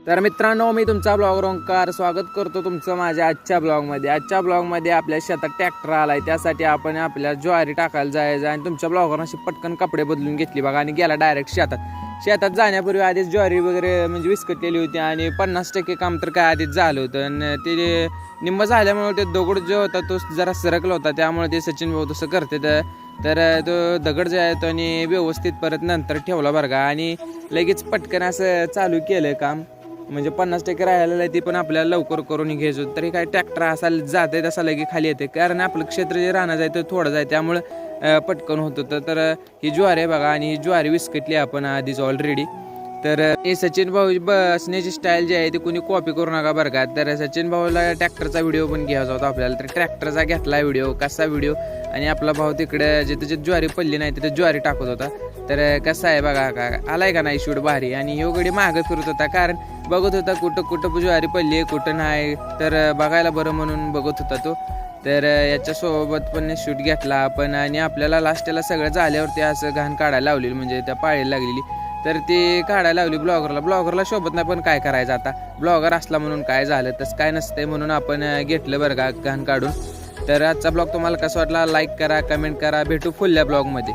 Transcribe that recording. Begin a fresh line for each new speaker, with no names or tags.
तर मित्रांनो, मी तुमचा ब्लॉगर ओंकार स्वागत करतो तुमचं माझ्या आजच्या ब्लॉगमध्ये आपल्या शेतात ट्रॅक्टर आलाय. त्यासाठी आपण आपल्या ज्वारी टाकायला जायचं आणि तुमच्या ब्लॉगरनं अशी पटकन कपडे बदलून घेतली बघा आणि गेला डायरेक्ट शेतात जाण्यापूर्वी आधीच ज्वारी वगैरे म्हणजे विस्कटलेली होती आणि 50% काम तर काय आधीच झालं होतं. आणि ते निम्म झाल्यामुळे ते दगड जो होता तो जरा सरकला होता, त्यामुळे ते सचिन भाऊ तसं करते. तर तो दगड जो आहे तो आणि व्यवस्थित परत नंतर ठेवला बरं का आणि लगेच पटकन असं चालू केलं काम. म्हणजे 50% राहिलेलं आहे ते पण आपल्याला लवकर करून घ्यायचं. तरी काय ट्रॅक्टर असा जाते तसा लगे खाली येते, कारण आपलं क्षेत्र जे राहणं जाय तर थोडं जाय, त्यामुळं पटकन होत होतं. तर ही ज्वारी आहे बघा आणि ही ज्वारी विस्कटली आपण आधीच ऑलरेडी. तर हे सचिन भाऊ बसण्याची स्टाईल जी आहे ती कोणी कॉपी करू नका बरं का. तर सचिन भाऊला ट्रॅक्टरचा व्हिडिओ पण घ्यायचा होता आपल्याला, तर ट्रॅक्टरचा घेतला व्हिडिओ, कसा व्हिडिओ. आणि आपला भाऊ तिकडे जिथे ज्वारी पडली नाही तिथे ज्वारी टाकत होता. तर कसा आहे बघा का आलाय का नाही शूट भारी. आणि ह्यो गडी मागं फिरत होता, कारण बघत होता कुठं ज्वारी पडली आहे कुठं नाही, तर बघायला बरं म्हणून बघत होता तो. तर याच्यासोबत पण शूट घेतला आपण आणि आपल्याला लास्टला सगळं झाल्यावरती असं घाण काढायला लावलेली, म्हणजे त्या पाळीला लागलेली. तर ती काढायला लावली ब्लॉगरला शोभत नाही, पण काय करायचं आता, ब्लॉगर असला म्हणून काय झालं तसं काय नसतंय, म्हणून आपण घेतलं बरं का घाण काढून. तर आजचा ब्लॉग तुम्हाला कसा वाटला लाईक करा, कमेंट करा. भेटू पुढल्या ब्लॉगमध्ये.